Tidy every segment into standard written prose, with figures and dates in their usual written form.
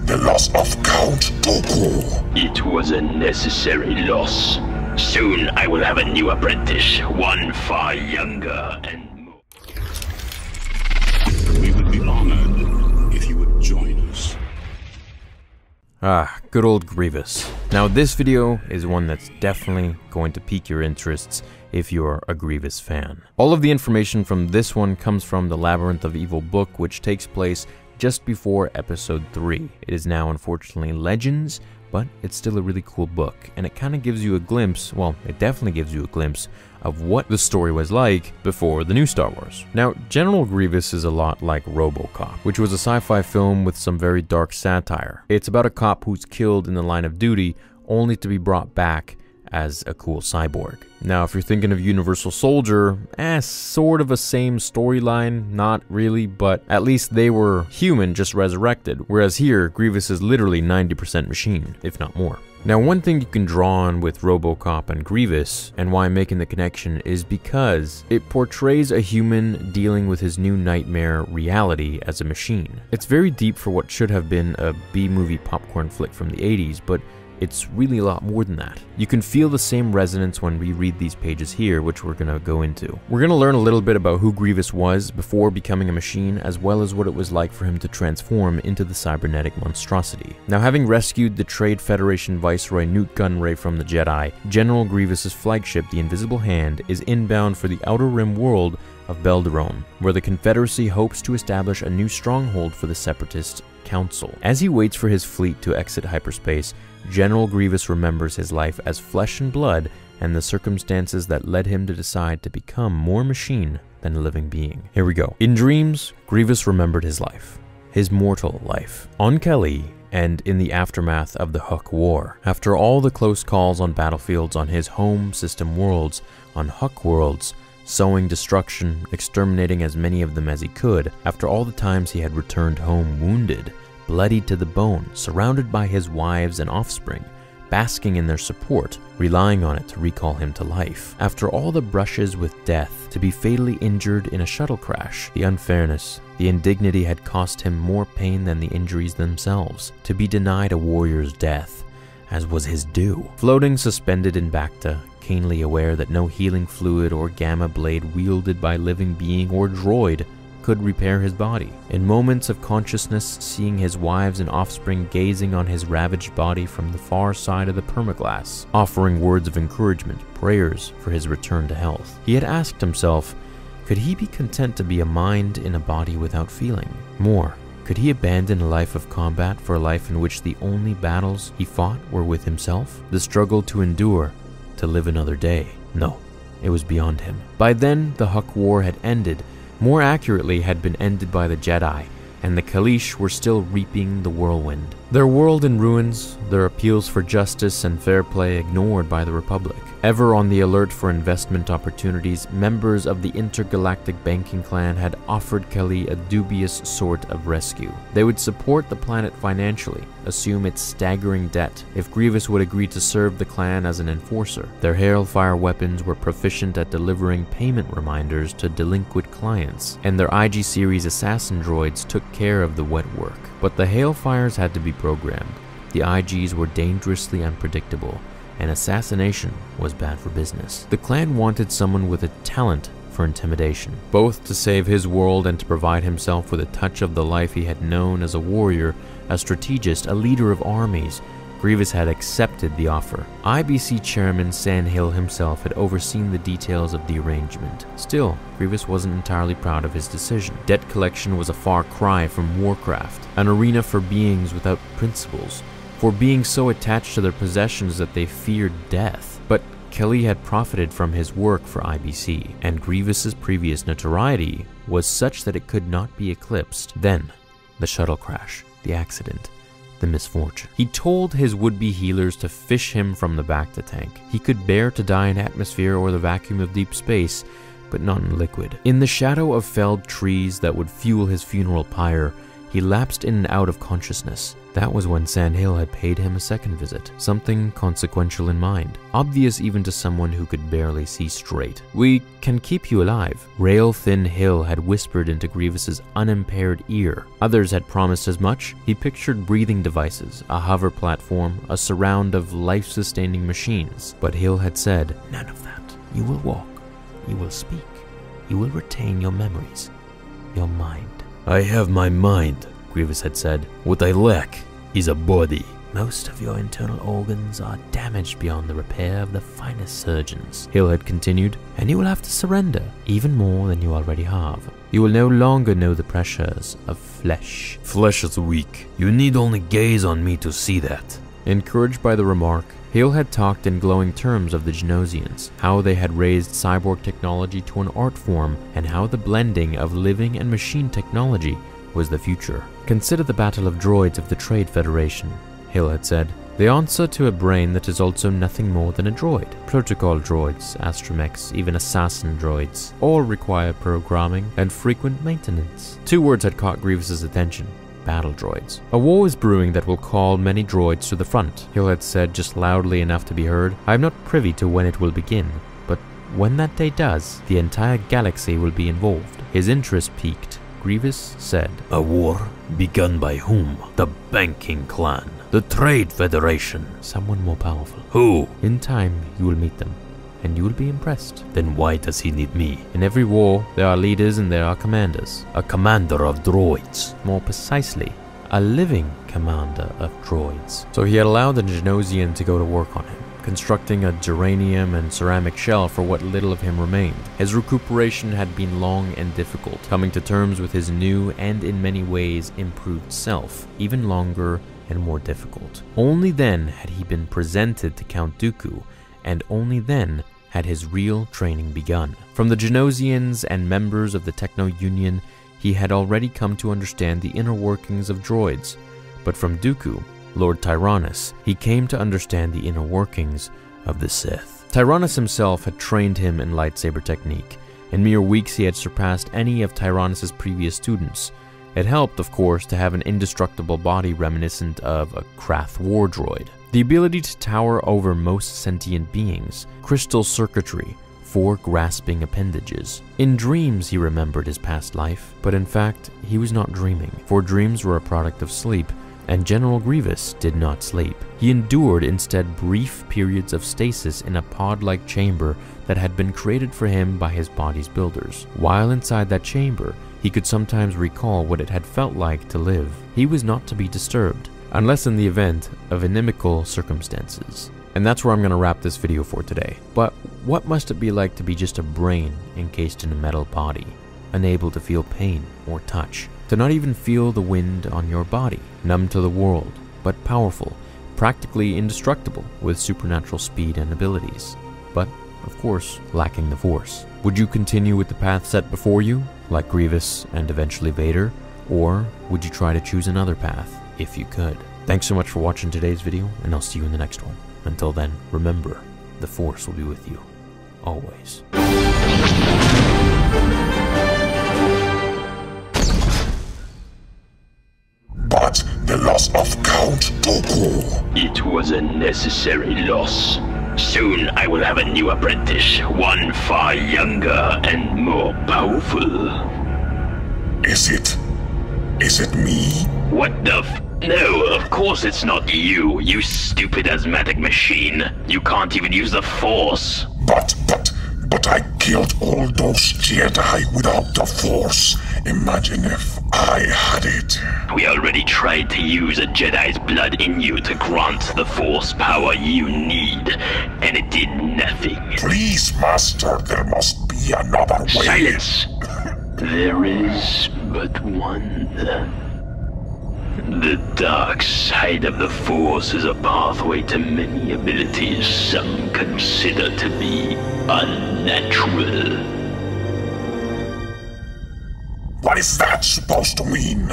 the loss of Count Dooku. It was a necessary loss. Soon I will have a new apprentice, one far younger and more. We would be honored if you would join us. Ah, good old Grievous. Now this video is one that's definitely going to pique your interests if you're a Grievous fan. All of the information from this one comes from the Labyrinth of Evil book, which takes place just before episode 3. It is now unfortunately Legends, but it's still a really cool book, and it kind of gives you a glimpse, well, it definitely gives you a glimpse of what the story was like before the new Star Wars. Now, General Grievous is a lot like RoboCop, which was a sci-fi film with some very dark satire. It's about a cop who's killed in the line of duty, only to be brought back as a cool cyborg. Now, if you're thinking of Universal Soldier, sort of a same storyline, not really, but at least they were human, just resurrected, whereas here, Grievous is literally 90% machine, if not more. Now, one thing you can draw on with RoboCop and Grievous, and why I'm making the connection, is because it portrays a human dealing with his new nightmare reality as a machine. It's very deep for what should have been a B-movie popcorn flick from the 80s, but it's really a lot more than that. You can feel the same resonance when we read these pages here, which we're gonna go into. We're gonna learn a little bit about who Grievous was before becoming a machine, as well as what it was like for him to transform into the cybernetic monstrosity. Now, having rescued the Trade Federation Viceroy Newt Gunray from the Jedi, General Grievous's flagship, the Invisible Hand, is inbound for the Outer Rim world of Belderone, where the Confederacy hopes to establish a new stronghold for the Separatist Council. As he waits for his fleet to exit hyperspace, General Grievous remembers his life as flesh and blood and the circumstances that led him to decide to become more machine than a living being. Here we go. In dreams, Grievous remembered his life, his mortal life, on Kaleesh and in the aftermath of the Huck War. After all the close calls on battlefields on his home system worlds, on Huck worlds, sowing destruction, exterminating as many of them as he could, after all the times he had returned home wounded, bloodied to the bone, surrounded by his wives and offspring, basking in their support, relying on it to recall him to life. After all the brushes with death, to be fatally injured in a shuttle crash, the unfairness, the indignity had cost him more pain than the injuries themselves. To be denied a warrior's death, as was his due. Floating suspended in Bacta, keenly aware that no healing fluid or gamma blade wielded by living being or droid could repair his body. In moments of consciousness, seeing his wives and offspring gazing on his ravaged body from the far side of the permaglass, offering words of encouragement, prayers for his return to health. He had asked himself, could he be content to be a mind in a body without feeling? More, could he abandon a life of combat for a life in which the only battles he fought were with himself? The struggle to endure, to live another day. No, it was beyond him. By then, the Huck War had ended, more accurately had been ended by the Jedi, and the Kaleesh were still reaping the whirlwind. Their world in ruins, their appeals for justice and fair play ignored by the Republic. Ever on the alert for investment opportunities, members of the intergalactic banking clan had offered Kaleesh a dubious sort of rescue. They would support the planet financially, assume its staggering debt, if Grievous would agree to serve the clan as an enforcer. Their Hailfire weapons were proficient at delivering payment reminders to delinquent clients, and their IG series assassin droids took care of the wet work. But the Hailfires had to be programmed. The IGs were dangerously unpredictable, and assassination was bad for business. The clan wanted someone with a talent for intimidation, both to save his world and to provide himself with a touch of the life he had known as a warrior, a strategist, a leader of armies. Grievous had accepted the offer. IBC chairman Sandhill himself had overseen the details of the arrangement. Still, Grievous wasn't entirely proud of his decision. Debt collection was a far cry from Warcraft, an arena for beings without principles, for being so attached to their possessions that they feared death. But Kaleesh had profited from his work for IBC, and Grievous's previous notoriety was such that it could not be eclipsed. Then, the shuttle crash, the accident, the misfortune. He told his would-be healers to fish him from the Bacta tank. He could bear to die in atmosphere or the vacuum of deep space, but not in liquid. In the shadow of felled trees that would fuel his funeral pyre, he lapsed in and out of consciousness. That was when Sandhill had paid him a second visit, something consequential in mind, obvious even to someone who could barely see straight. "We can keep you alive," Rail-Thin Hill had whispered into Grievous's unimpaired ear. Others had promised as much. He pictured breathing devices, a hover platform, a surround of life-sustaining machines. But Hill had said, "None of that. You will walk. You will speak. You will retain your memories. Your mind." "I have my mind," Grievous had said. "What I lack is a body." "Most of your internal organs are damaged beyond the repair of the finest surgeons," Hill had continued, "and you will have to surrender, even more than you already have. You will no longer know the pressures of flesh." "Flesh is weak. You need only gaze on me to see that." Encouraged by the remark, Hill had talked in glowing terms of the Genosians, how they had raised cyborg technology to an art form, and how the blending of living and machine technology was the future. "Consider the battle of droids of the Trade Federation," Hill had said. "The answer to a brain that is also nothing more than a droid. Protocol droids, astromechs, even assassin droids, all require programming and frequent maintenance." 2 words had caught Grievous's attention. Battle droids. "A war is brewing that will call many droids to the front," Hill had said just loudly enough to be heard. "I am not privy to when it will begin, but when that day does, the entire galaxy will be involved." His interest piqued. Grievous said, "A war? Begun by whom? The Banking Clan? The Trade Federation?" "Someone more powerful." "Who?" "In time, you will meet them, and you will be impressed." "Then why does he need me?" "In every war, there are leaders and there are commanders." "A commander of droids?" "More precisely, a living commander of droids." So he had allowed the Genosian to go to work on him, constructing a geranium and ceramic shell for what little of him remained. His recuperation had been long and difficult, coming to terms with his new and in many ways improved self, even longer and more difficult. Only then had he been presented to Count Dooku, and only then had his real training begun. From the Genosians and members of the Techno-Union, he had already come to understand the inner workings of droids, but from Dooku, Lord Tyrannus, he came to understand the inner workings of the Sith. Tyrannus himself had trained him in lightsaber technique. In mere weeks he had surpassed any of Tyrannus's previous students. It helped, of course, to have an indestructible body reminiscent of a Krath war droid. The ability to tower over most sentient beings, crystal circuitry, 4 grasping appendages. In dreams he remembered his past life, but in fact he was not dreaming, for dreams were a product of sleep, and General Grievous did not sleep. He endured instead brief periods of stasis in a pod-like chamber that had been created for him by his body's builders. While inside that chamber, he could sometimes recall what it had felt like to live. He was not to be disturbed, unless in the event of inimical circumstances. And that's where I'm going to wrap this video for today. But what must it be like to be just a brain encased in a metal body, unable to feel pain or touch, to not even feel the wind on your body, numb to the world, but powerful, practically indestructible with supernatural speed and abilities, but of course lacking the Force? Would you continue with the path set before you, like Grievous and eventually Vader, or would you try to choose another path if you could? Thanks so much for watching today's video, and I'll see you in the next one. Until then, remember, the Force will be with you, always. But the loss of Count Dooku. It was a necessary loss. Soon I will have a new apprentice, one far younger and more powerful. Is it me? What the No, of course it's not you, you stupid asthmatic machine. You can't even use the Force. But I killed all those Jedi without the Force. Imagine if I had it. We already tried to use a Jedi's blood in you to grant the Force power you need, and it did nothing. Please, Master, there must be another way. Silence! There is but one. The dark side of the Force is a pathway to many abilities some consider to be unnatural. What is that supposed to mean?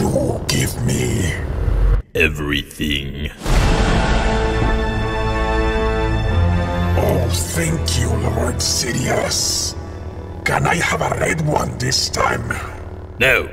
you give me? Everything. Oh, thank you, Lord Sidious. Can I have a red one this time? No.